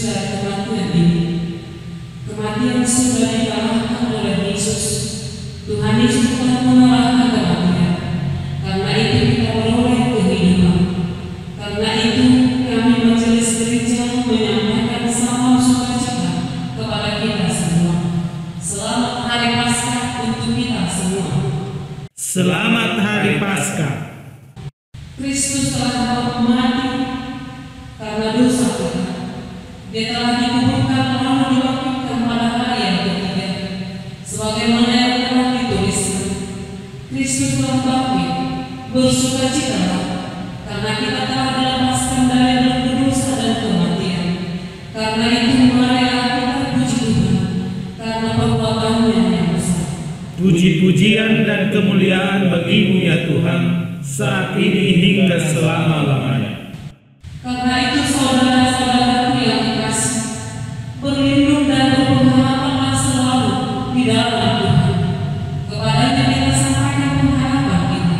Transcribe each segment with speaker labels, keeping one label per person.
Speaker 1: dari kematian ini. Kematian sudah dikalahkan oleh Yesus. Tuhan Yesus telah mengalahkan kematian. Karena itu kita beroleh kehidupan. Karena itu kami majelis gereja menyampaikan salam sukacita kepada kita semua. Selamat Hari Paskah untuk kita semua.
Speaker 2: Selamat Hari Paskah.
Speaker 1: Kristus telah mati karena dosa kita. Dia telah dikuburkan lalu dibangkitkan pada hari yang ketiga. Sebagaimana yang telah dituliskan, Kristus telah bangkit, bersukacitalah, karena kita telah dilepaskan dari dosa dan kematian. Karena itu marilah kita puji Tuhan, karena perbuatannya yang besar.
Speaker 2: Puji-pujian dan kemuliaan bagimu ya Tuhan, saat ini hingga selama-lamanya.
Speaker 1: Karena itu saudara-saudaraku yang dikasihi, berlindung dan berpengharapanlah selalu di dalam Tuhan. Kepadanya kita sampaikan pengharapan kita.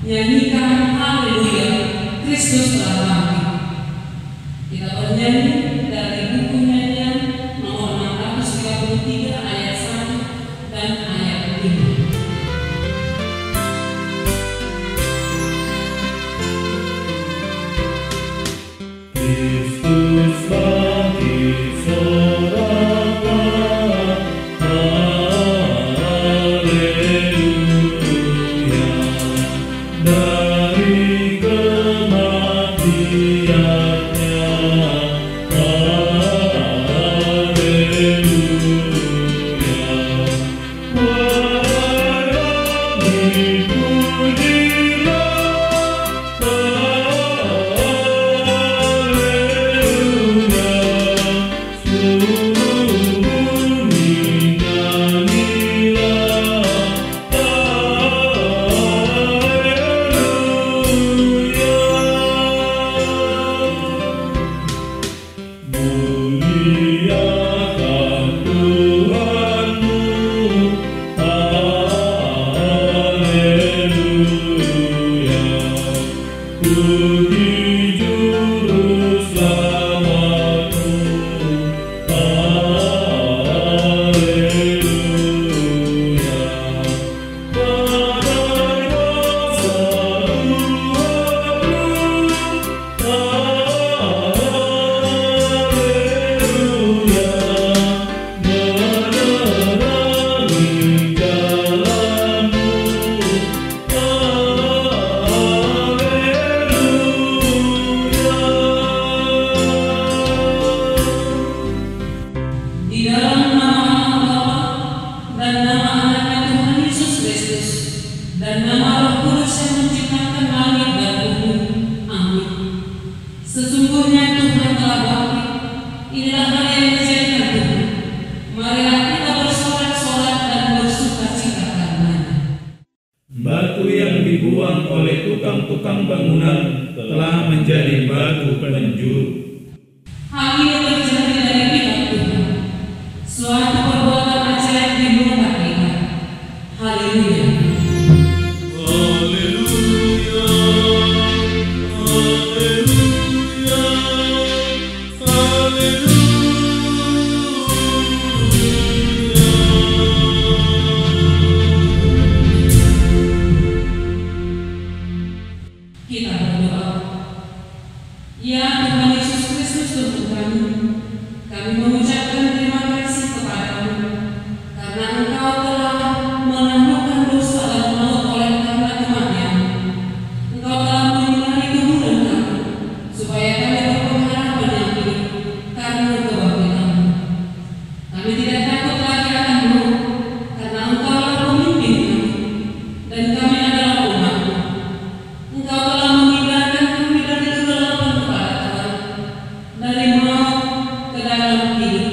Speaker 1: Nyanyikan haleluya, Kristus telah bangkit. Kita bernyanyi dari buku nyanyian nomor 633 ayat 1 dan ayat 5.
Speaker 3: Kristus bangkit soraka, haleluya, dari kematiannya, haleluya. Wahai dipujilah, muliakan Tuhanmu, haleluya. Puji Juru Selamatmu, haleluya. Badai masa Tuhanmu, haleluya. Menerangi jalanmu,
Speaker 1: Di dalam nama Bapa dan nama Anaknya Tuhan Yesus Kristus dan nama Roh Kudus yang menciptakan langit dan bumi. Amin. Sesungguhnya Tuhan telah bangkit. Inilah hari yang dijadikan Tuhan. Marilah kita bersorak-sorak dan bersukacita karenanya.
Speaker 2: Batu yang dibuang oleh tukang-tukang bangunan telah menjadi batu penjuru.
Speaker 1: Hal ini terjadi dari pihak Tuhan. Suatu perbuatan ajaib di muka kita. Haleluya.
Speaker 3: haleluya, haleluya,
Speaker 1: Kita berdoa. Ya Tuhan Yesus Kristus Tuhan kami mengucapkan terima kasih kepadamu karena Engkau telah menaklukkan dosa dan maut oleh karena kematian. Engkau telah menyinari kemuliaan kami supaya kami berpengharapan yang hidup karena kebangkitan. Kami tidak takut lagi akan maut karena Engkau adalah pemimpin kami dan kami adalah umat-Mu. Engkau telah memindahkan kami dari kegelapan kepada terang, dari maut ke dalam hidup.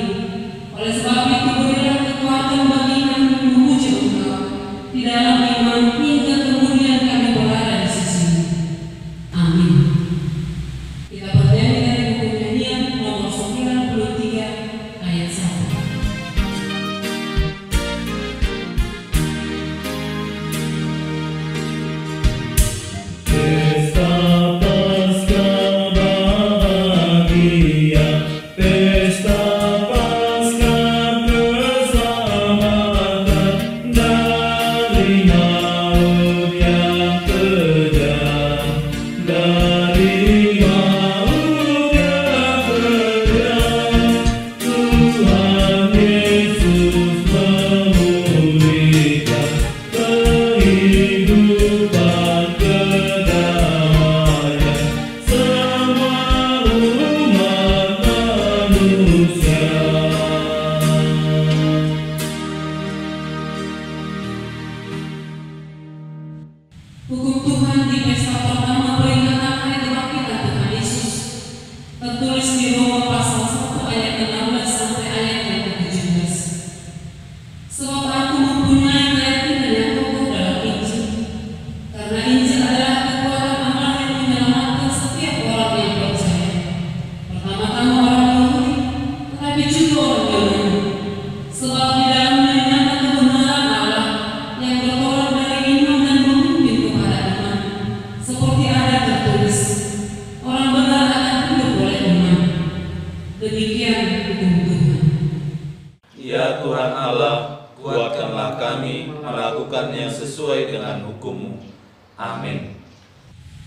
Speaker 4: Amin.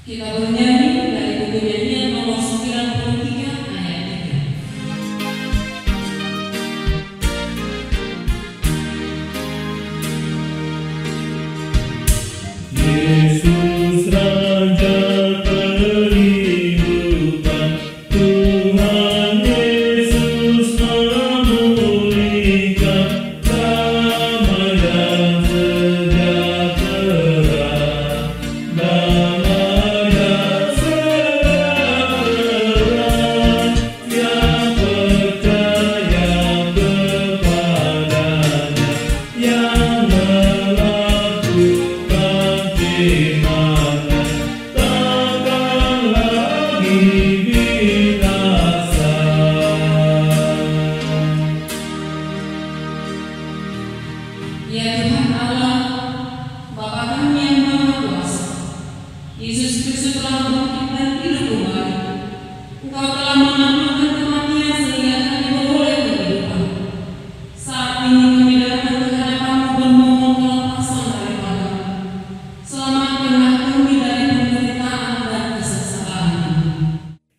Speaker 1: Kita bernyanyi dari buku nyanyian nomor 93 ayat 3.
Speaker 3: Yesus Raja kehidupan, Tuhan Yesus memulihkan, damai dan sejahtera, damai dan sejahtera, yang percaya kepadanya, yang melakukan firman-Nya, takkan lagi binasa.
Speaker 1: Ya Tuhan Allah, Bapa kami yang Maha Kuasa, Yesus Kristus telah bangkit dan hidup kembali. Engkau telah menaklukkan kematian sehingga kami beroleh kehidupan. Saat ini kami datang ke hadapan-Mu bermohon kelepasan daripada-Mu. Selamatkanlah kami dari penderitaan dan kesengsaraan.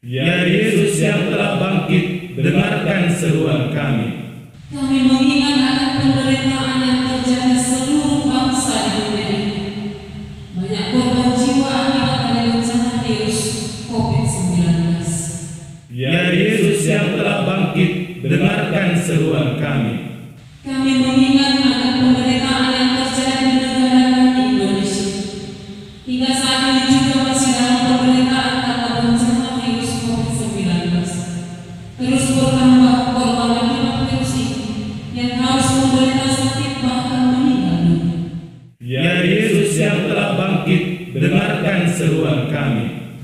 Speaker 2: Ya Yesus yang telah bangkit, dengarkan seruan kami.
Speaker 1: Kami mengingat akan penderitaan yang terjadi seluruh bangsa di dunia ini. Banyak korban jiwa akibat dari bencana virus COVID-19.
Speaker 2: Ya Yesus yang telah bangkit, dengarkan seruan kami.
Speaker 1: Kami mengingat akan penderitaan yang terjadi di negara kami Indonesia. Hingga saat ini juga masih dalam penderitaan karena bencana virus COVID-19. Terus bertambah korban akibat virus ini yang harus menderita sakit bahkan meninggal dunia.
Speaker 2: Ya Yesus yang telah bangkit, dengarkan seruan kami.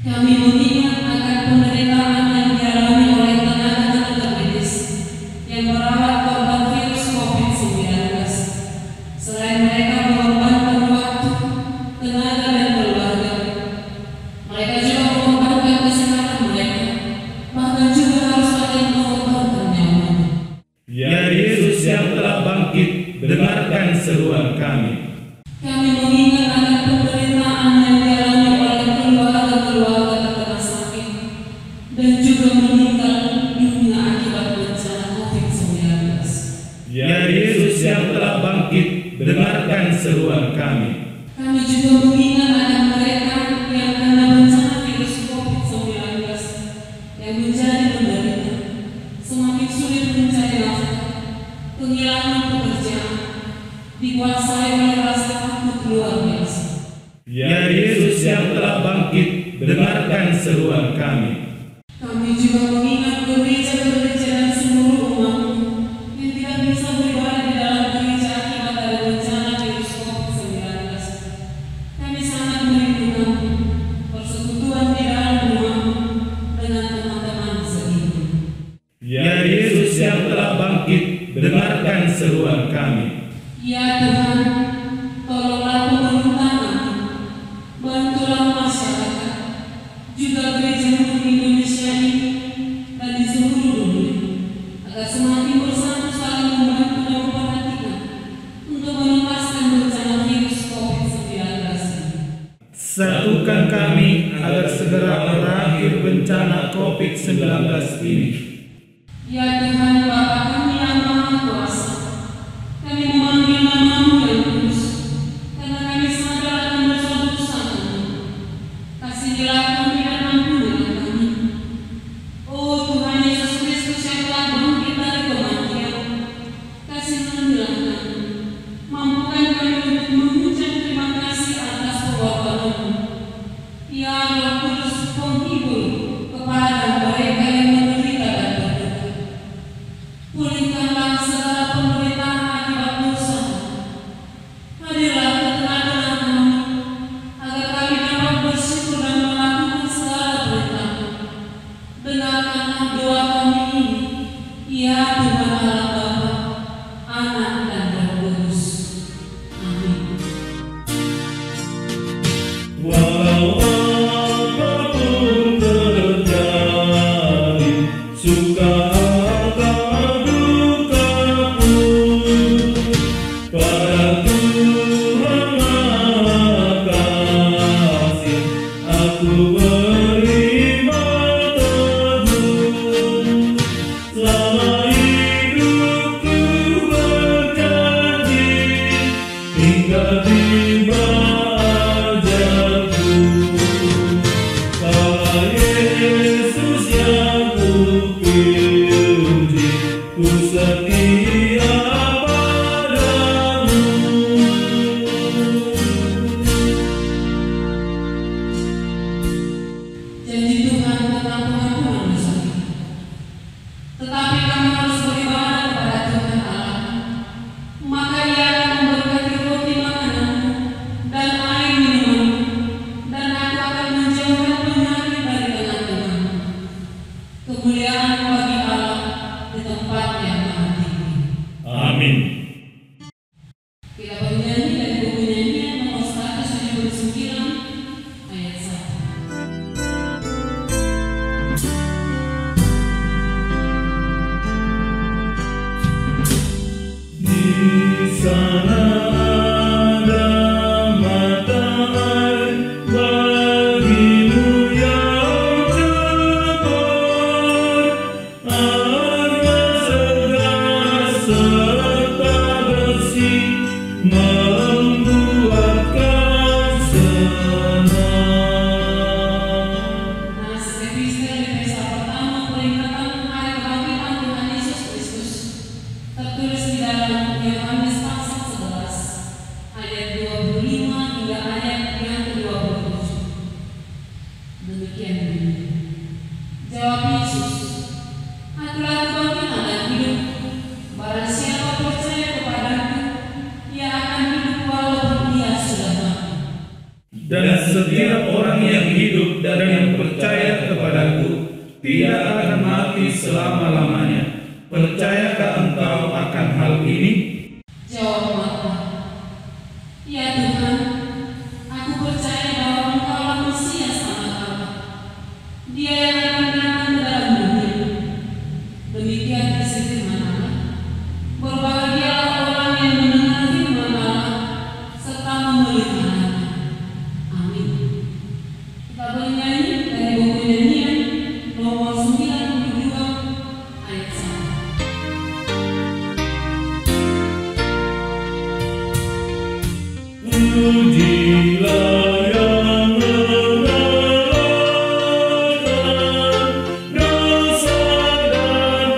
Speaker 1: Kami mengingat akan penderitaan yang dialami oleh tenaga-tenaga medis yang merawat korban virus COVID-19. Selain mereka mengorbankan waktu, tenaga, dan keluarga, mereka juga mengorbankan kesehatan mereka, bahkan juga harus ada yang mengorbankan nyawanya.
Speaker 2: Ya Yesus yang telah bangkit, dengarkan seruan kami.
Speaker 1: Kami mengingat akan penderitaan yang dialami oleh keluarga-keluarga terkena sakit dan juga meninggal dunia akibat bencana COVID-19.
Speaker 2: Ya Yesus yang telah bangkit, dengarkan seruan kami.
Speaker 1: Kami juga mengingat akan mereka yang kena bencana virus COVID-19 yang menjadi menderita, semakin sulit mencari nafkah, kehilangan pekerjaan, dikuasai oleh rasa takut luar biasa.
Speaker 2: Ya Yesus yang telah bangkit, dengarkan seruan kami.
Speaker 1: Kami juga mengingat gereja-gereja dan seluruh umat-Mu yang tidak bisa beribadah di dalam gereja akibat dari bencana virus COVID-19. Kami sangat merindukan persekutuan di dalam rumah-Mu dengan teman-teman seiman.
Speaker 2: Ya Yesus yang telah bangkit, dengarkan seruan kami.
Speaker 1: Ya Tuhan, tolonglah pemerintah kami, bantulah masyarakat, juga gereja-Mu di Indonesia ini dan di seluruh dunia, agar semakin bersatu saling membantu dan memperhatikan untuk menuntaskan bencana virus COVID-19 ini.
Speaker 2: Satukan kami agar segera berakhir bencana COVID-19 ini.
Speaker 1: Ya Tuhan, Bapa kami yang Maha Kuasa, kami memanggil nama-Mu yang kudus, karena kami sadar akan dosa-dosa kami. Kasihilah kami dan ampunilah kami. Oh Tuhan Yesus Kristus yang telah bangkit dari kematian, kasihilah kami. Mampukan kami untuk mengucap terima kasih atas pengorbanan-Mu. Ya Roh Kudus, penghibur kepada mereka yang menderita dan berduka. Pulihkanlah segala penderitaan akibat dosa. Hadirlah ke tengah-tengah kami, agar kami dapat bersyukur dan melakukan segala perintah-Mu. Dengarkanlah doa kami ini, ya Tuhan Allah Bapa, Anak, dan Roh Kudus. Amin.
Speaker 3: Walau apapun terjadi, suka atau duka pun, pada Tuhan akan
Speaker 1: kemuliaan bagi Allah di tempat yang maha tinggi.
Speaker 2: Amin.
Speaker 1: Kita bernyanyi dari buku nyanyian nomor 179 ayat 1.
Speaker 3: Di sana ada mata air bagimu yang cepat, air segar serta bersih membuatkan senang.
Speaker 1: Nah, seperti di pesta pertama peringatan Hari Kebangkitan Tuhan Yesus Kristus, tertulis di dalam Yohanes pasal 11 ayat 25 hingga ayat yang ke-27. Demikian bunyinya. Jawab Yesus, "Akulah kebangkitan dan hidup. Barang siapa percaya kepadaku, ia akan hidup walaupun ia sudah mati.
Speaker 2: Dan setiap orang yang hidup dan yang percaya kepadaku tidak akan mati selama-lamanya. Percayakah engkau akan hal ini?"
Speaker 1: Jawab Marta, "Ya Tuhan, aku percaya bahwa Engkaulah Mesias Anak Allah, Dia yang akan datang ke dalam dunia." Demikian isi firman Allah. Berbahagialah orang yang mendengar firman Allah serta memelihara. Amin. Kita bernyanyi dari buku nyanyian nomor 92 ayat 1.
Speaker 3: Pujilah yang menerangkan dasar dan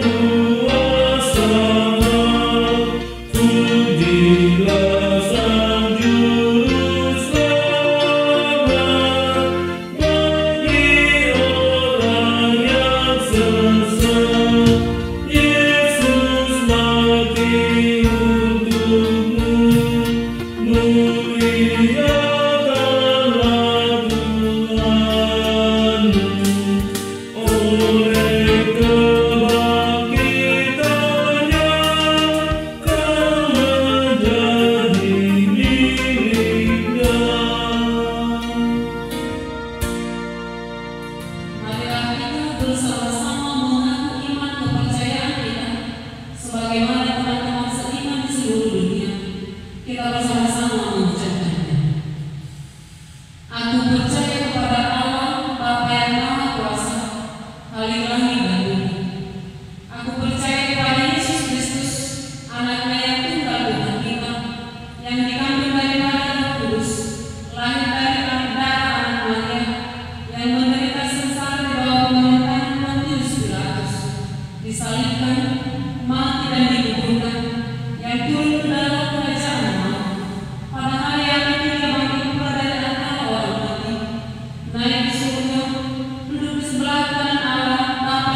Speaker 3: kuasa-Nya. Pujilah Sang Juru Selamat bagi orang yang sesat. Yesus mati untukmu. Muliakanlah Tuhanmu oleh kebangkitannya, kau menjadi miliknya.
Speaker 1: Marilah kita bersama-sama mengaku iman kepercayaan kita sebagaimana teman-teman seiman di seluruh dunia. Kita bersama-sama mengucapkannya. Aku percaya kepada Allah Bapa yang Maha Kuasa, Khaliqah dan bumi. Aku percaya kepada Yesus Kristus, Anaknya yang tunggal Tuhan kita, yang dikandung daripada Roh Kudus, lahir dari darah anak Maria, yang menderita sengsara di bawah pemerintahan Pontius Pilatus, disalibkan, mati dan dikuburkan, yang turun ke dalam kerajaan maut. Pada hari yang ketiga bangkit pula dari antara orang mati, naik di surga, duduk di sebelah kanan Allah Bapa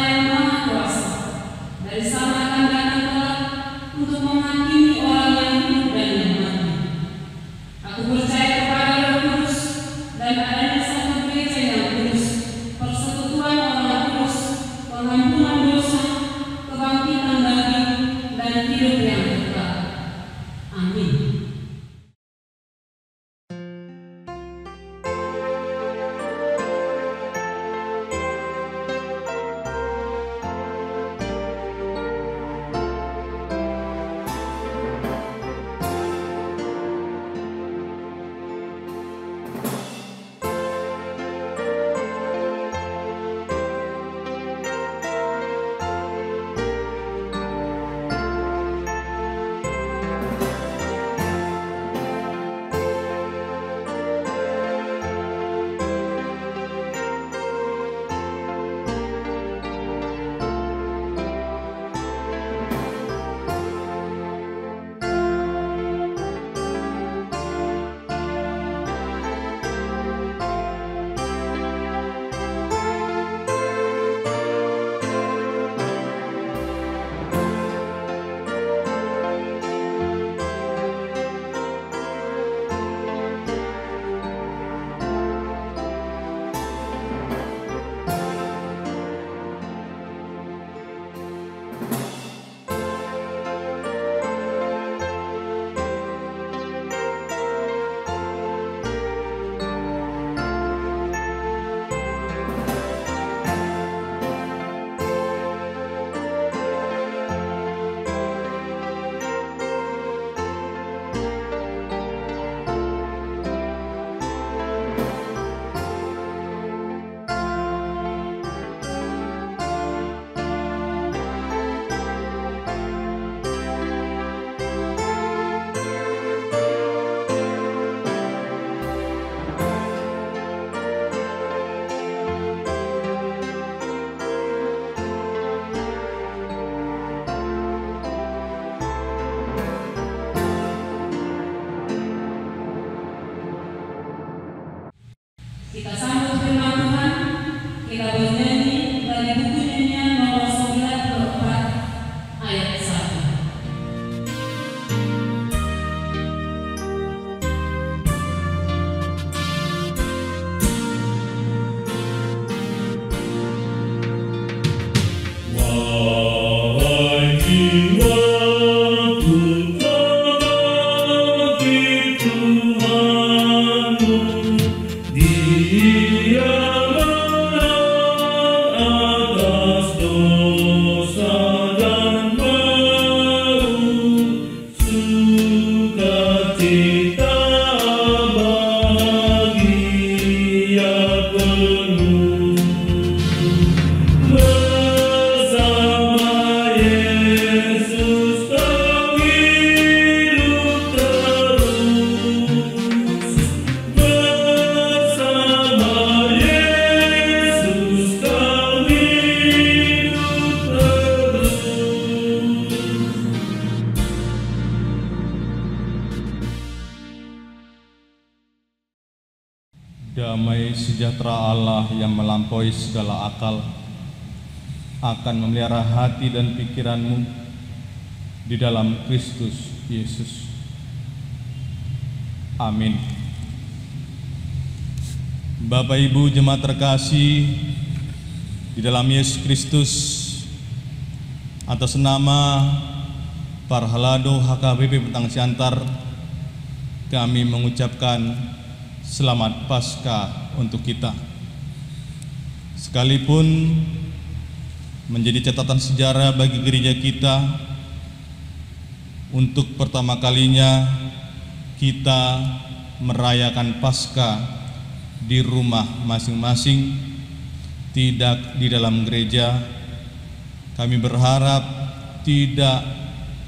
Speaker 4: Damai sejahtera Allah yang melampaui segala akal akan memelihara hati dan pikiranmu di dalam Kristus Yesus. Amin. Bapak Ibu jemaat terkasih di dalam Yesus Kristus, atas nama Parhalado HKBP Petang Siantar, kami mengucapkan Selamat Paskah untuk kita. Sekalipun menjadi catatan sejarah bagi gereja kita, untuk pertama kalinya kita merayakan Paskah di rumah masing-masing, tidak di dalam gereja. Kami berharap tidak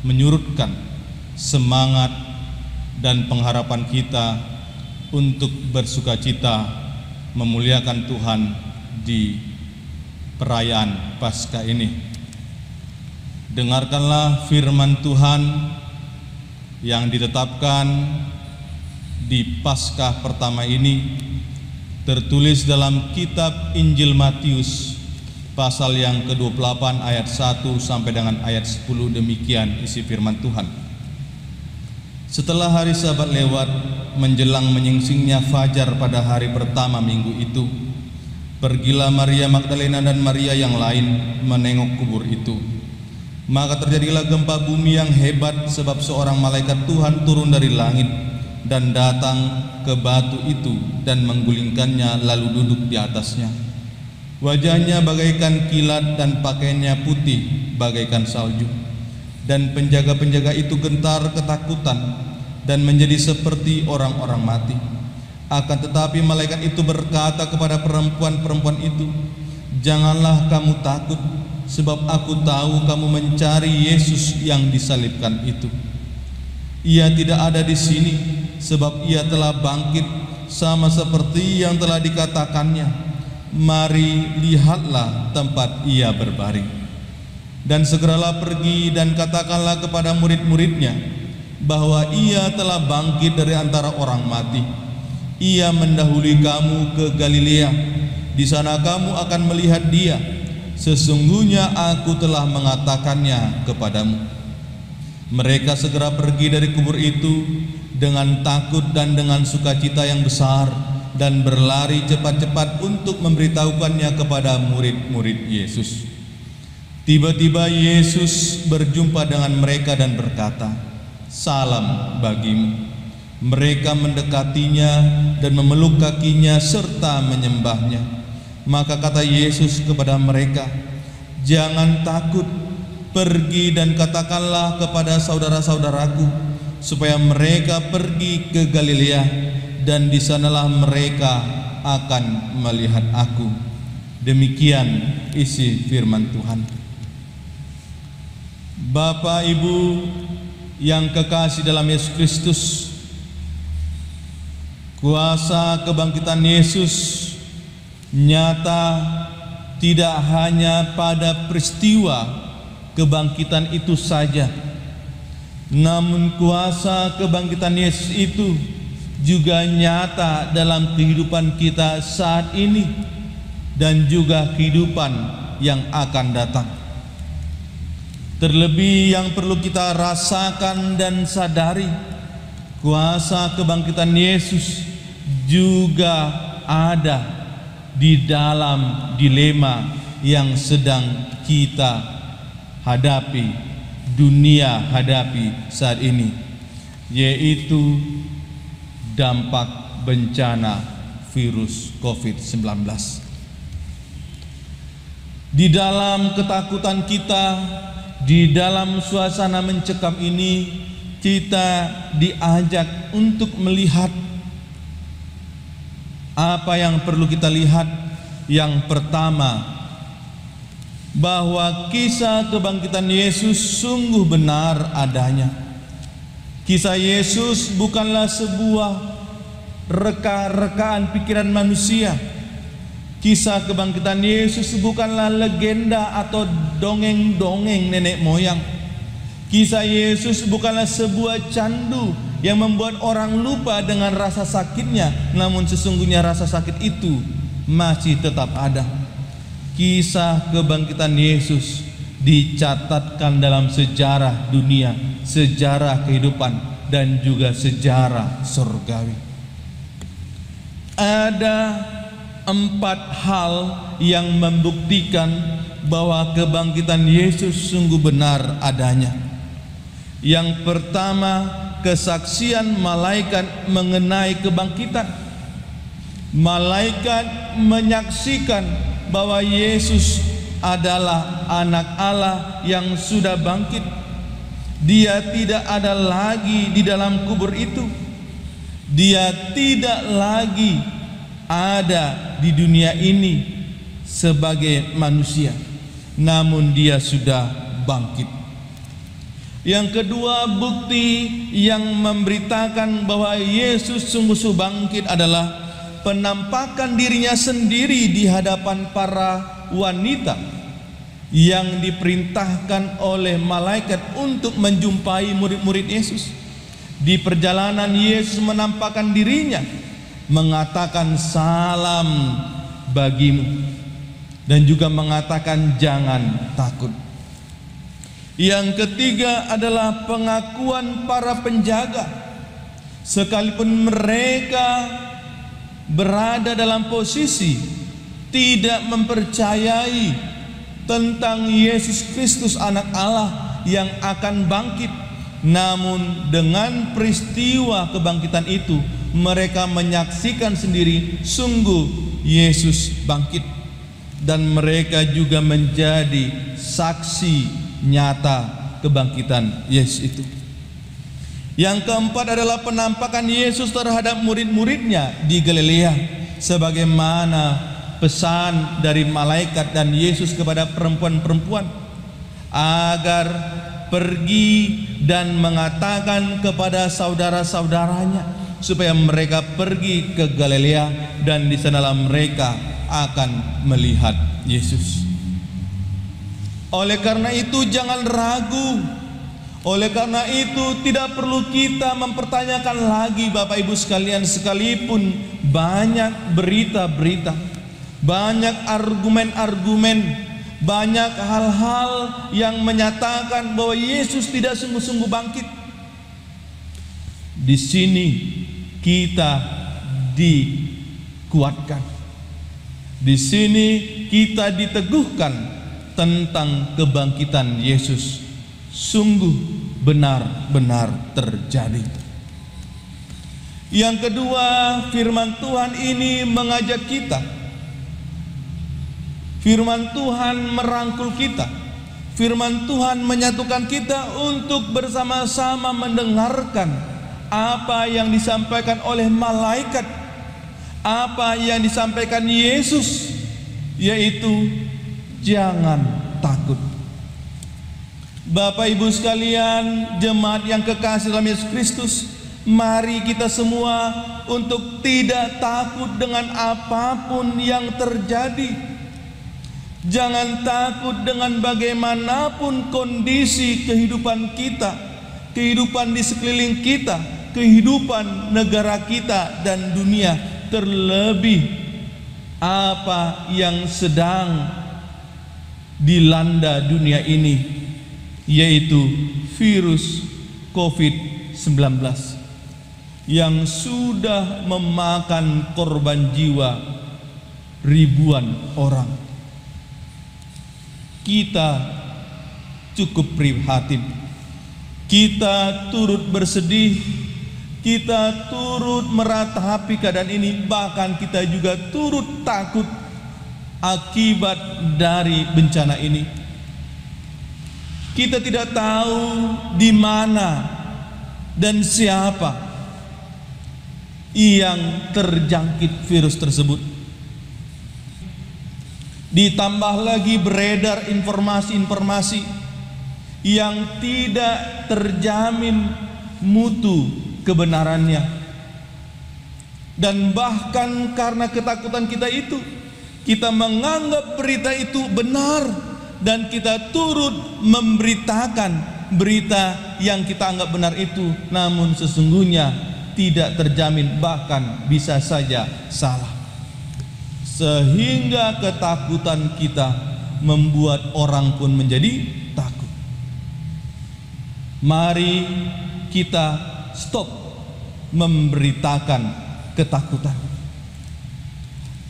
Speaker 4: menyurutkan semangat dan pengharapan kita untuk bersukacita memuliakan Tuhan di perayaan Paskah ini. Dengarkanlah firman Tuhan yang ditetapkan di Paskah pertama ini, tertulis dalam kitab Injil Matius pasal yang ke-28 ayat 1 sampai dengan ayat 10. Demikian isi firman Tuhan. Setelah hari Sabat lewat, menjelang menyingsingnya fajar pada hari pertama minggu itu, pergilah Maria Magdalena dan Maria yang lain menengok kubur itu. Maka terjadilah gempa bumi yang hebat, sebab seorang malaikat Tuhan turun dari langit dan datang ke batu itu dan menggulingkannya, lalu duduk di atasnya. Wajahnya bagaikan kilat dan pakaiannya putih bagaikan salju. Dan penjaga-penjaga itu gentar ketakutan dan menjadi seperti orang-orang mati. Akan tetapi malaikat itu berkata kepada perempuan-perempuan itu, "Janganlah kamu takut, sebab aku tahu kamu mencari Yesus yang disalibkan itu. Ia tidak ada di sini, sebab ia telah bangkit sama seperti yang telah dikatakannya. Mari lihatlah tempat ia berbaring. Dan segeralah pergi dan katakanlah kepada murid-muridnya bahwa ia telah bangkit dari antara orang mati. Ia mendahului kamu ke Galilea. Di sana kamu akan melihat dia. Sesungguhnya aku telah mengatakannya kepadamu." Mereka segera pergi dari kubur itu dengan takut dan dengan sukacita yang besar, dan berlari cepat-cepat untuk memberitahukannya kepada murid-murid Yesus. Tiba-tiba Yesus berjumpa dengan mereka dan berkata, "Salam bagimu." Mereka mendekatinya dan memeluk kakinya serta menyembahnya. Maka kata Yesus kepada mereka, "Jangan takut, pergi dan katakanlah kepada saudara-saudaraku supaya mereka pergi ke Galilea, dan di sanalah mereka akan melihat aku." Demikian isi firman Tuhan. Bapak Ibu yang kekasih dalam Yesus Kristus, kuasa kebangkitan Yesus nyata tidak hanya pada peristiwa kebangkitan itu saja, namun kuasa kebangkitan Yesus itu juga nyata dalam kehidupan kita saat ini dan juga kehidupan yang akan datang. Terlebih yang perlu kita rasakan dan sadari, kuasa kebangkitan Yesus juga ada di dalam dilema yang sedang kita hadapi dunia hadapi saat ini, yaitu dampak bencana virus COVID-19. Di dalam ketakutan kita, di dalam suasana mencekam ini, kita diajak untuk melihat apa yang perlu kita lihat. Yang pertama, bahwa kisah kebangkitan Yesus sungguh benar adanya. Kisah Yesus bukanlah sebuah reka-rekaan pikiran manusia. Kisah kebangkitan Yesus bukanlah legenda atau dongeng-dongeng nenek moyang. Kisah Yesus bukanlah sebuah candu yang membuat orang lupa dengan rasa sakitnya, namun sesungguhnya rasa sakit itu masih tetap ada. Kisah kebangkitan Yesus dicatatkan dalam sejarah dunia, sejarah kehidupan, dan juga sejarah surgawi. Ada 4 hal yang membuktikan bahwa kebangkitan Yesus sungguh benar adanya. Yang pertama, kesaksian malaikat mengenai kebangkitan. Malaikat menyaksikan bahwa Yesus adalah anak Allah yang sudah bangkit. Dia tidak ada lagi di dalam kubur itu. Dia tidak lagi ada di dunia ini sebagai manusia, namun dia sudah bangkit. Yang kedua, bukti yang memberitakan bahwa Yesus sungguh-sungguh bangkit adalah penampakan dirinya sendiri di hadapan para wanita yang diperintahkan oleh malaikat untuk menjumpai murid-murid Yesus. Di perjalanan Yesus menampakkan dirinya, mengatakan salam bagimu, dan juga mengatakan jangan takut. Yang ketiga adalah pengakuan para penjaga. Sekalipun mereka berada dalam posisi tidak mempercayai tentang Yesus Kristus anak Allah yang akan bangkit, namun dengan peristiwa kebangkitan itu mereka menyaksikan sendiri sungguh Yesus bangkit, dan mereka juga menjadi saksi nyata kebangkitan Yesus itu. Yang keempat adalah penampakan Yesus terhadap murid-muridnya di Galilea, sebagaimana pesan dari malaikat dan Yesus kepada perempuan-perempuan agar pergi dan mengatakan kepada saudara-saudaranya supaya mereka pergi ke Galilea, dan di sanalah mereka akan melihat Yesus. Oleh karena itu jangan ragu. Oleh karena itu tidak perlu kita mempertanyakan lagi, Bapak Ibu sekalian, sekalipun banyak berita-berita, banyak argumen-argumen, banyak hal-hal yang menyatakan bahwa Yesus tidak sungguh-sungguh bangkit. Di sini kita dikuatkan. Di sini kita diteguhkan tentang kebangkitan Yesus sungguh benar-benar terjadi. Yang kedua, firman Tuhan ini mengajak kita. Firman Tuhan merangkul kita. Firman Tuhan menyatukan kita untuk bersama-sama mendengarkan apa yang disampaikan oleh malaikat, apa yang disampaikan Yesus, yaitu jangan takut. Bapak Ibu sekalian, jemaat yang kekasih dalam Yesus Kristus, mari kita semua untuk tidak takut dengan apapun yang terjadi. Jangan takut dengan bagaimanapun kondisi kehidupan kita, kehidupan di sekeliling kita, kehidupan negara kita dan dunia, terlebih apa yang sedang dilanda dunia ini, yaitu virus COVID-19 yang sudah memakan korban jiwa ribuan orang. Kita cukup prihatin. Kita turut bersedih, kita turut meratapi keadaan ini, bahkan kita juga turut takut akibat dari bencana ini. Kita tidak tahu di mana dan siapa yang terjangkit virus tersebut. Ditambah lagi beredar informasi-informasi yang tidak terjamin mutu kebenarannya. Dan bahkan karena ketakutan kita itu, kita menganggap berita itu benar dan kita turut memberitakan berita yang kita anggap benar itu, namun sesungguhnya tidak terjamin, bahkan bisa saja salah. Sehingga ketakutan kita membuat orang pun menjadi takut. Mari kita stop memberitakan ketakutan.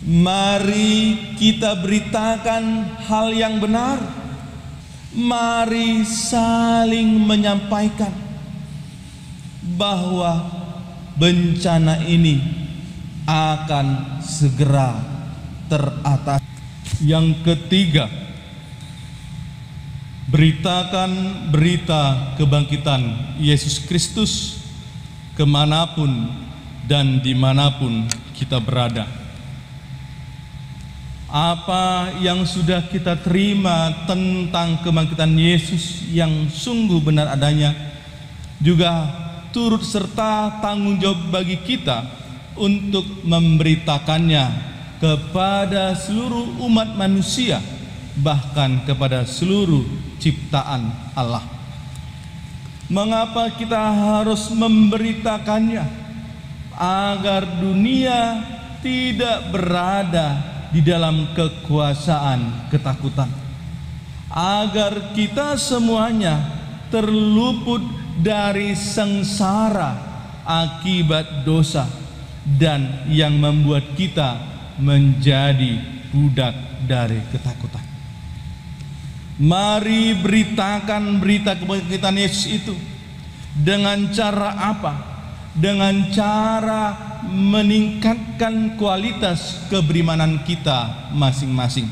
Speaker 4: Mari kita beritakan hal yang benar. Mari saling menyampaikan bahwa bencana ini akan segera teratasi. Yang ketiga, beritakan berita kebangkitan Yesus Kristus kemanapun dan dimanapun kita berada. Apa yang sudah kita terima tentang kebangkitan Yesus yang sungguh benar adanya, juga turut serta tanggung jawab bagi kita untuk memberitakannya kepada seluruh umat manusia, bahkan kepada seluruh ciptaan Allah. Mengapa kita harus memberitakannya? Agar dunia tidak berada di dalam kekuasaan ketakutan, agar kita semuanya terluput dari sengsara akibat dosa dan yang membuat kita menjadi budak dari ketakutan. Mari beritakan berita kebangkitan Yesus itu. Dengan cara apa? Dengan cara meningkatkan kualitas keberimanan kita masing-masing.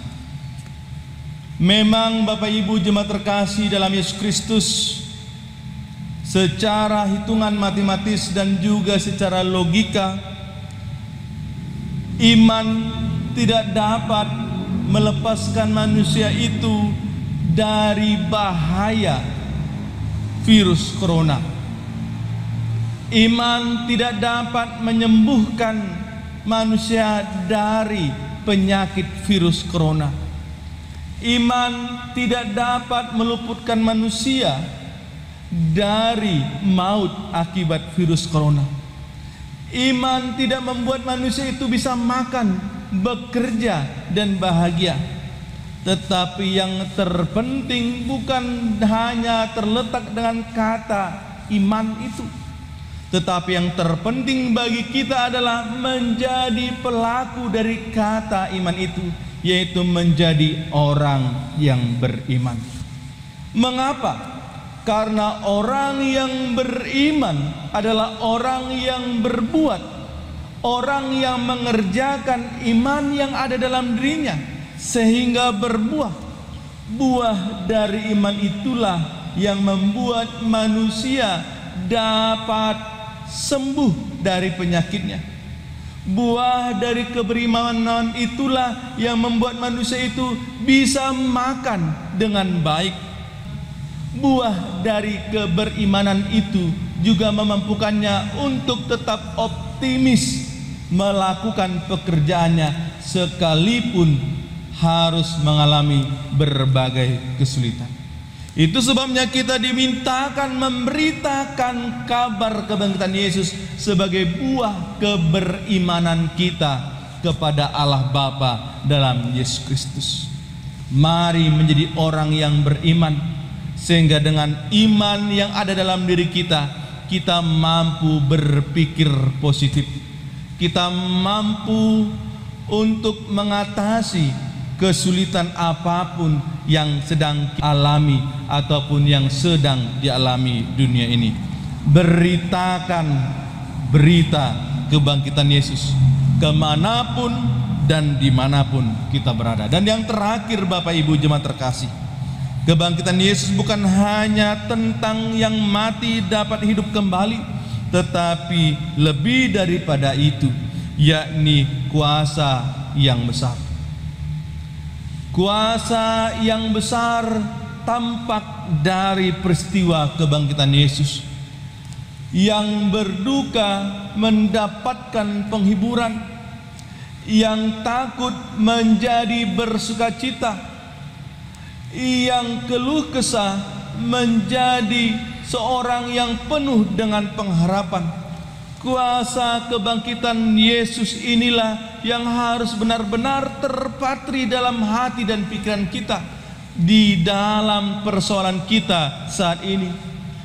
Speaker 4: Memang Bapak Ibu jemaat terkasih dalam Yesus Kristus, secara hitungan matematis dan juga secara logika, iman tidak dapat melepaskan manusia itu dari bahaya virus corona. Iman tidak dapat menyembuhkan manusia dari penyakit virus corona. Iman tidak dapat meluputkan manusia dari maut akibat virus corona. Iman tidak membuat manusia itu bisa makan, bekerja, dan bahagia. Tetapi yang terpenting bukan hanya terletak dengan kata iman itu, tetapi yang terpenting bagi kita adalah menjadi pelaku dari kata iman itu, yaitu menjadi orang yang beriman. Mengapa? Karena orang yang beriman adalah orang yang berbuat, orang yang mengerjakan iman yang ada dalam dirinya sehingga berbuah. Buah dari iman itulah yang membuat manusia dapat sembuh dari penyakitnya. Buah dari keberimanan itulah yang membuat manusia itu bisa makan dengan baik. Buah dari keberimanan itu juga memampukannya untuk tetap optimis melakukan pekerjaannya sekalipun harus mengalami berbagai kesulitan. Itu sebabnya kita dimintakan memberitakan kabar kebangkitan Yesus sebagai buah keberimanan kita kepada Allah Bapa dalam Yesus Kristus. Mari menjadi orang yang beriman, sehingga dengan iman yang ada dalam diri kita, kita mampu berpikir positif. Kita mampu untuk mengatasi kesulitan apapun yang sedang alami ataupun yang sedang dialami dunia ini. Beritakan berita kebangkitan Yesus kemanapun dan dimanapun kita berada. Dan yang terakhir, Bapak Ibu jemaat terkasih, kebangkitan Yesus bukan hanya tentang yang mati dapat hidup kembali, tetapi lebih daripada itu, yakni kuasa yang besar. Kuasa yang besar tampak dari peristiwa kebangkitan Yesus. Yang berduka mendapatkan penghiburan, yang takut menjadi bersukacita, yang keluh kesah menjadi seorang yang penuh dengan pengharapan. Kuasa kebangkitan Yesus inilah yang harus benar-benar terpatri dalam hati dan pikiran kita di dalam persoalan kita saat ini,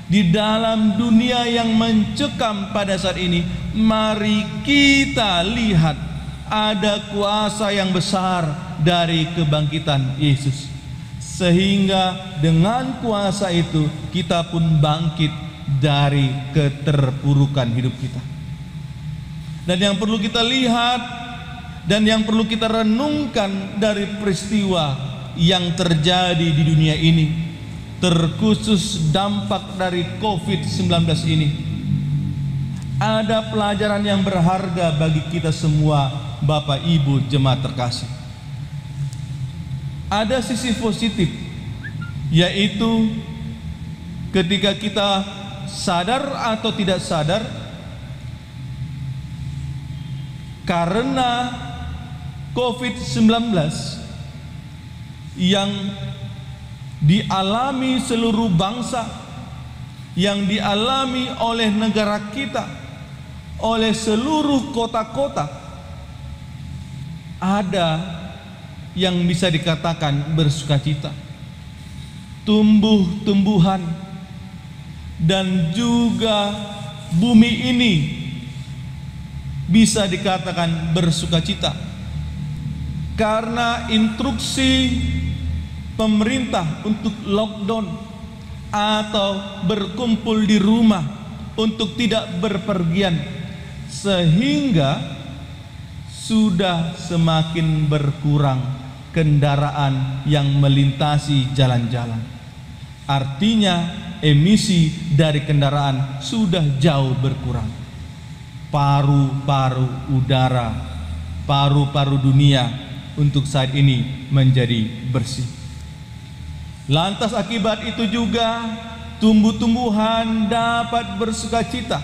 Speaker 4: di dalam dunia yang mencekam pada saat ini. Mari kita lihat ada kuasa yang besar dari kebangkitan Yesus, sehingga dengan kuasa itu kita pun bangkit dari keterpurukan hidup kita. Dan yang perlu kita lihat dan yang perlu kita renungkan dari peristiwa yang terjadi di dunia ini, terkhusus dampak dari COVID-19 ini, ada pelajaran yang berharga bagi kita semua, Bapak Ibu jemaat terkasih. Ada sisi positif, yaitu ketika kita sadar atau tidak sadar, karena COVID-19 yang dialami seluruh bangsa, yang dialami oleh negara kita, oleh seluruh kota-kota, ada yang bisa dikatakan bersukacita. Tumbuh-tumbuhan dan juga bumi ini bisa dikatakan bersukacita karena instruksi pemerintah untuk lockdown atau berkumpul di rumah untuk tidak berpergian, sehingga sudah semakin berkurang kendaraan yang melintasi jalan-jalan. Artinya emisi dari kendaraan sudah jauh berkurang. Paru-paru udara, paru-paru dunia untuk saat ini menjadi bersih. Lantas akibat itu juga tumbuh-tumbuhan dapat bersukacita,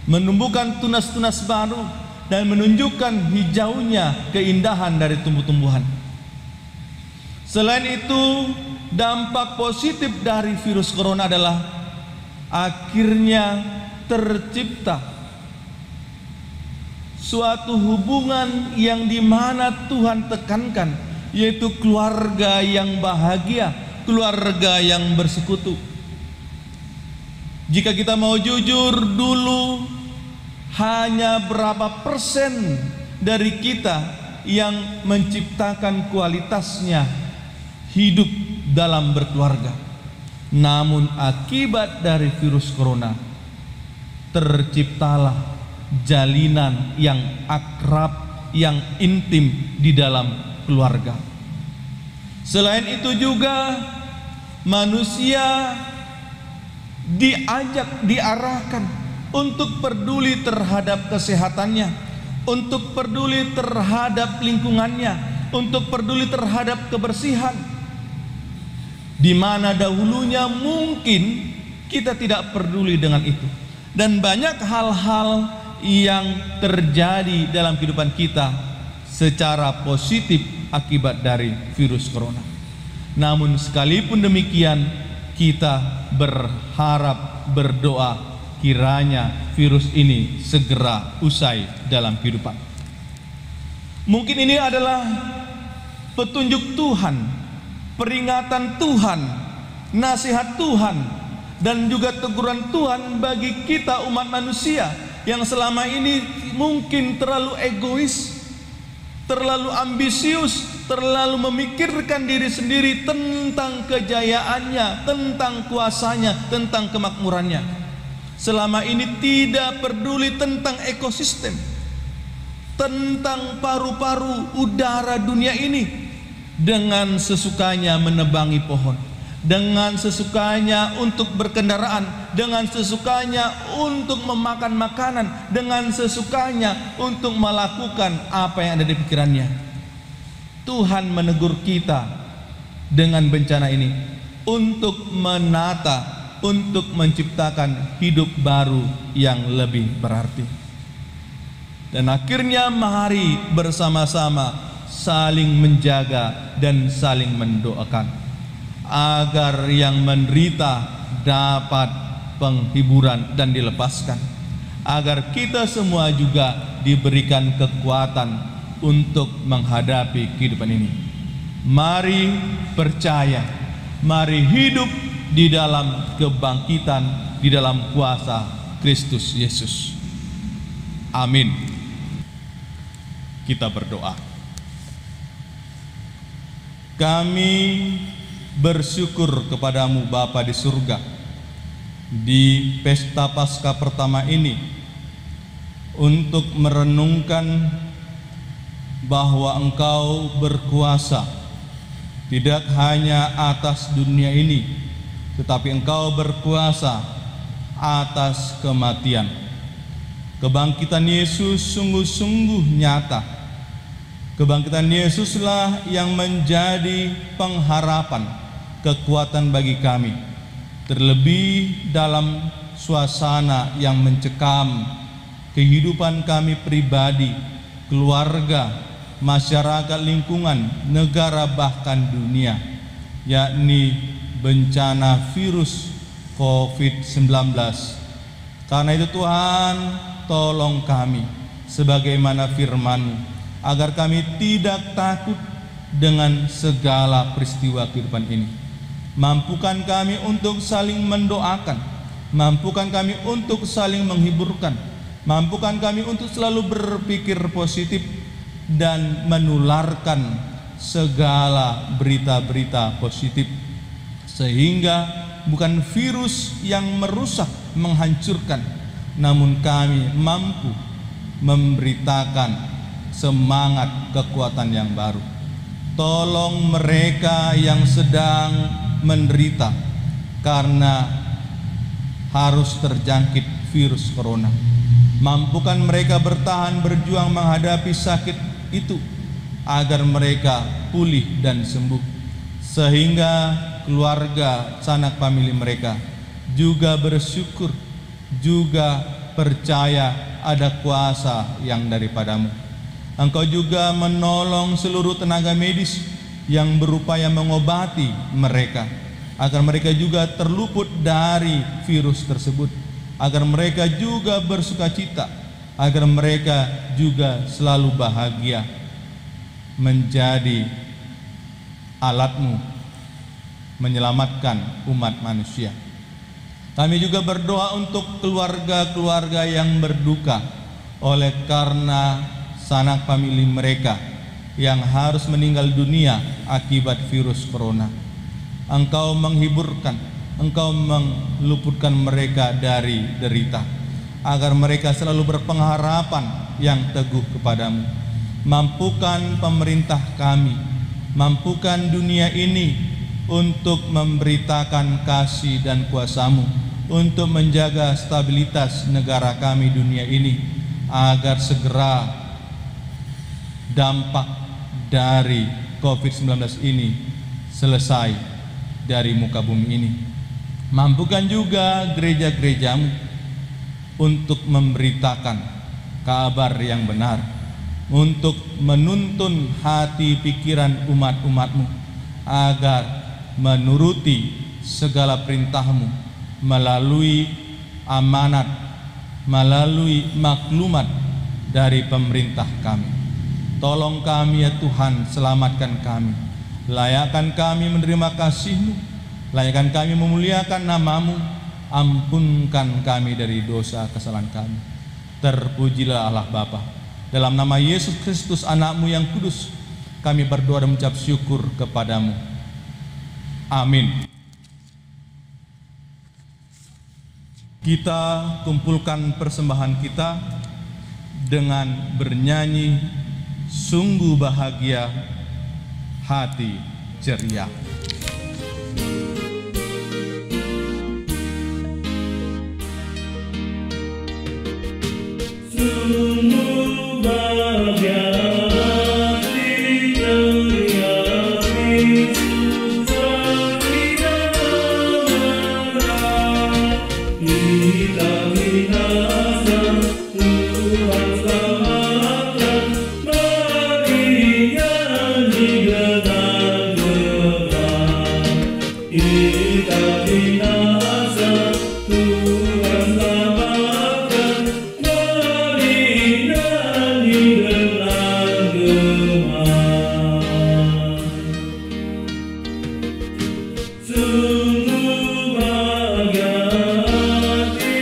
Speaker 4: menumbuhkan tunas-tunas baru dan menunjukkan hijaunya keindahan dari tumbuh-tumbuhan. Selain itu, dampak positif dari virus corona adalah akhirnya tercipta suatu hubungan yang dimana Tuhan tekankan, yaitu keluarga yang bahagia, keluarga yang bersekutu. Jika kita mau jujur, dulu hanya berapa persen dari kita yang menciptakan kualitasnya hidup dalam berkeluarga. Namun akibat dari virus corona, terciptalah jalinan yang akrab, yang intim di dalam keluarga. Selain itu juga manusia diarahkan untuk peduli terhadap kesehatannya, untuk peduli terhadap lingkungannya, untuk peduli terhadap kebersihan, di mana dahulunya mungkin kita tidak peduli dengan itu. Dan banyak hal-hal yang terjadi dalam kehidupan kita secara positif akibat dari virus corona. Namun sekalipun demikian, kita berharap, berdoa kiranya virus ini segera usai dalam kehidupan. Mungkin ini adalah petunjuk Tuhan, peringatan Tuhan, nasihat Tuhan, dan juga teguran Tuhan bagi kita umat manusia yang selama ini mungkin terlalu egois, terlalu ambisius, terlalu memikirkan diri sendiri tentang kejayaannya, tentang kuasanya, tentang kemakmurannya. Selama ini tidak peduli tentang ekosistem, tentang paru-paru udara dunia ini. Dengan sesukanya menebangi pohon, dengan sesukanya untuk berkendaraan, dengan sesukanya untuk memakan makanan, dengan sesukanya untuk melakukan apa yang ada di pikirannya. Tuhan menegur kita dengan bencana ini untuk menata, untuk menciptakan hidup baru yang lebih berarti. Dan akhirnya mari bersama-sama saling menjaga dan saling mendoakan agar yang menderita dapat penghiburan dan dilepaskan, agar kita semua juga diberikan kekuatan untuk menghadapi kehidupan ini. Mari percaya, mari hidup di dalam kebangkitan, di dalam kuasa Kristus Yesus. Amin. Kita berdoa. Kami bersyukur kepadamu Bapa di surga, di pesta Paskah pertama ini, untuk merenungkan bahwa Engkau berkuasa tidak hanya atas dunia ini, tetapi Engkau berkuasa atas kematian. Kebangkitan Yesus sungguh-sungguh nyata. Kebangkitan Yesuslah yang menjadi pengharapan, kekuatan bagi kami, terlebih dalam suasana yang mencekam kehidupan kami pribadi, keluarga, masyarakat, lingkungan, negara, bahkan dunia, yakni bencana virus COVID-19. Karena itu Tuhan, tolong kami sebagaimana firman-Mu, agar kami tidak takut dengan segala peristiwa kehidupan ini. Mampukan kami untuk saling mendoakan, mampukan kami untuk saling menghiburkan, mampukan kami untuk selalu berpikir positif dan menularkan segala berita-berita positif, sehingga bukan virus yang merusak, menghancurkan, namun kami mampu memberitakan semangat kekuatan yang baru. Tolong mereka yang sedang menderita karena harus terjangkit virus corona. Mampukan mereka bertahan, berjuang menghadapi sakit itu, agar mereka pulih dan sembuh, sehingga keluarga, sanak famili mereka juga bersyukur, juga percaya ada kuasa yang daripadamu. Engkau juga menolong seluruh tenaga medis yang berupaya mengobati mereka, agar mereka juga terluput dari virus tersebut, agar mereka juga bersukacita, agar mereka juga selalu bahagia menjadi alat-Mu menyelamatkan umat manusia. Kami juga berdoa untuk keluarga-keluarga yang berduka oleh karena sanak famili mereka yang harus meninggal dunia akibat virus corona. Engkau menghiburkan, Engkau meluputkan mereka dari derita, agar mereka selalu berpengharapan yang teguh kepadamu. Mampukan pemerintah kami, mampukan dunia ini untuk memberitakan kasih dan kuasa-Mu, untuk menjaga stabilitas negara kami dunia ini, agar segera dampak dari COVID-19 ini selesai dari muka bumi ini. Mampukan juga gereja-gereja-Mu untuk memberitakan kabar yang benar, untuk menuntun hati pikiran umat-umat-Mu agar menuruti segala perintah-Mu melalui amanat, melalui maklumat dari pemerintah kami. Tolong kami ya Tuhan, selamatkan kami, layakkan kami menerima kasih-Mu, layakkan kami memuliakan nama-Mu, ampunkan kami dari dosa kesalahan kami. Terpujilah Allah Bapa, dalam nama Yesus Kristus anak-Mu yang kudus, kami berdoa dan mengucap syukur kepadamu. Amin. Kita kumpulkan persembahan kita dengan bernyanyi sungguh bahagia hati ceria.
Speaker 3: Sungguh bahagia hati ceria, Yesus berlidah. Kita binasa, Tuhan selamatkan. Mari nyanyi dengan gembira. Kita binasa, Tuhan selamatkan. Mari nyanyi dengan gemar. Sungguh bahagia hati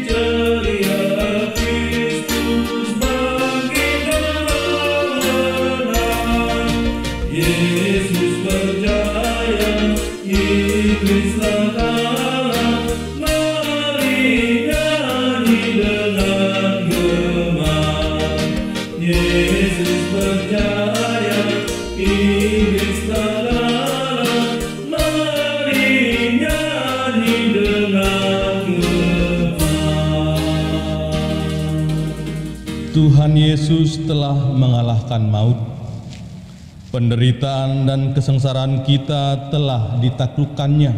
Speaker 3: ceria, Kristus bangkit kemenangan. Yesus berjaya, iblis telah kalah. Mari nyanyi dengan gemar. Yesus berjaya, iblis telah kalah. Mari nyanyi dengan gemar.
Speaker 4: Tuhan Yesus telah mengalahkan maut. Penderitaan dan kesengsaraan kita telah ditaklukkannya.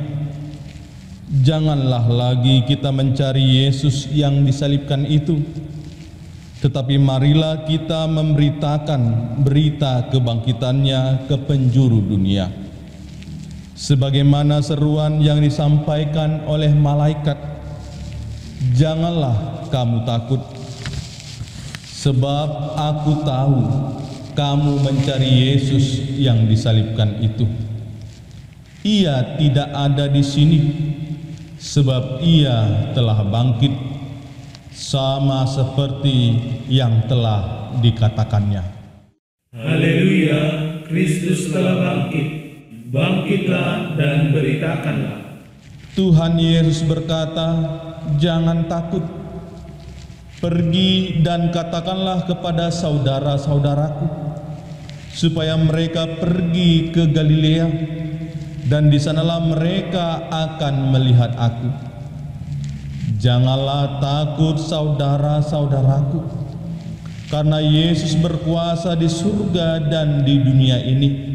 Speaker 4: Janganlah lagi kita mencari Yesus yang disalibkan itu, tetapi marilah kita memberitakan berita kebangkitannya ke penjuru dunia. Sebagaimana seruan yang disampaikan oleh malaikat, janganlah kamu takut, sebab aku tahu kamu mencari Yesus yang disalibkan itu. Ia tidak ada di sini, sebab ia telah bangkit, sama seperti yang telah dikatakannya.
Speaker 2: Haleluya, Kristus telah bangkit. Bangkitlah dan beritakanlah.
Speaker 4: Tuhan Yesus berkata, jangan takut. Pergi dan katakanlah kepada saudara-saudaraku, supaya mereka pergi ke Galilea, dan di sanalah mereka akan melihat aku. Janganlah takut saudara-saudaraku, karena Yesus berkuasa di surga dan di dunia ini.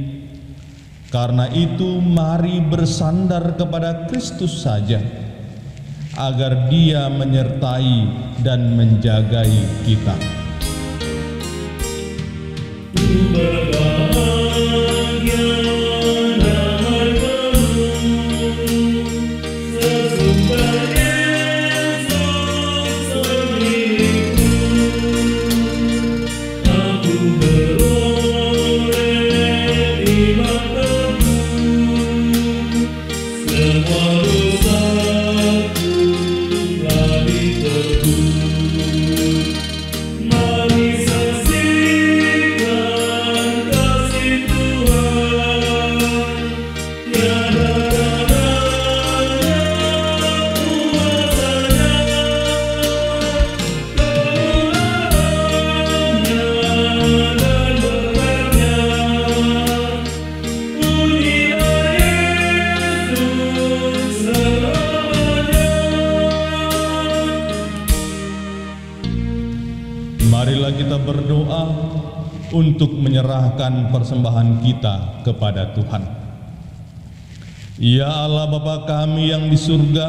Speaker 4: Karena itu mari bersandar kepada Kristus saja, agar Dia menyertai dan menjagai kita.
Speaker 3: Berbahagia damai penuh, sesumber Yesus sendiriku. Aku beroleh iman teguh, semua dosaku telah ditebus. Mari saksikan kasih Tuhan, tiada tandanya kuasanya, kemuliaannya dan berkatnya. Pujilah Yesus selamanya.
Speaker 4: Marilah kita berdoa untuk menyerahkan persembahan kita kepada Tuhan. Ya Allah Bapa kami yang di surga,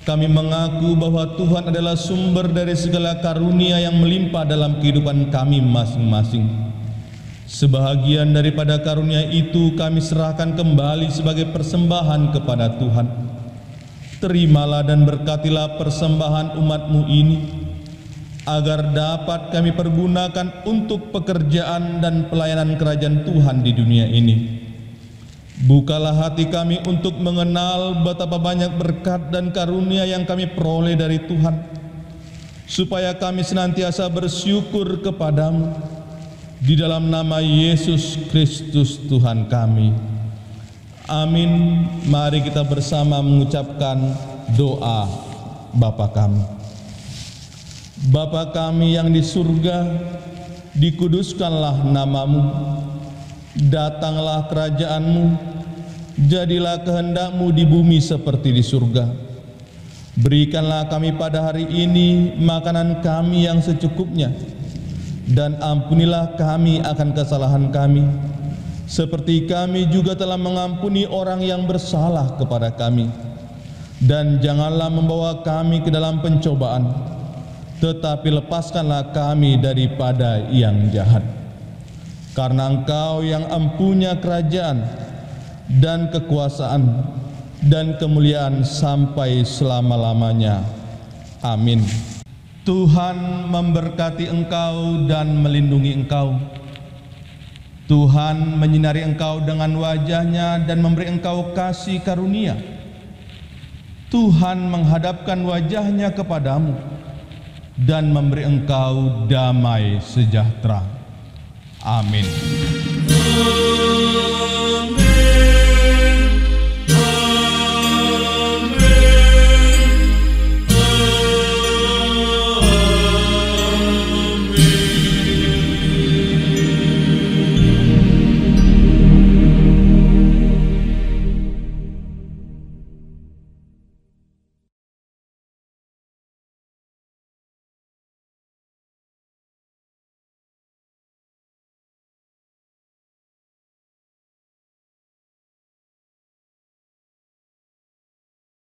Speaker 4: kami mengaku bahwa Tuhan adalah sumber dari segala karunia yang melimpah dalam kehidupan kami masing-masing. Sebahagian daripada karunia itu kami serahkan kembali sebagai persembahan kepada Tuhan. Terimalah dan berkatilah persembahan umat-Mu ini, agar dapat kami pergunakan untuk pekerjaan dan pelayanan kerajaan Tuhan di dunia ini. Bukalah hati kami untuk mengenal betapa banyak berkat dan karunia yang kami peroleh dari Tuhan, supaya kami senantiasa bersyukur kepadamu di dalam nama Yesus Kristus Tuhan kami. Amin. Mari kita bersama mengucapkan doa Bapa kami. Bapa kami yang di surga, dikuduskanlah namamu, datanglah kerajaan-Mu, jadilah kehendak-Mu di bumi seperti di surga. Berikanlah kami pada hari ini makanan kami yang secukupnya, dan ampunilah kami akan kesalahan kami, seperti kami juga telah mengampuni orang yang bersalah kepada kami. Dan janganlah membawa kami ke dalam pencobaan, tetapi lepaskanlah kami daripada yang jahat. Karena Engkau yang empunya kerajaan dan kekuasaan dan kemuliaan sampai selama-lamanya. Amin. Tuhan memberkati engkau dan melindungi engkau. Tuhan menyinari engkau dengan wajah-Nya dan memberi engkau kasih karunia. Tuhan menghadapkan wajah-Nya kepadamu dan memberi engkau damai sejahtera. Amin.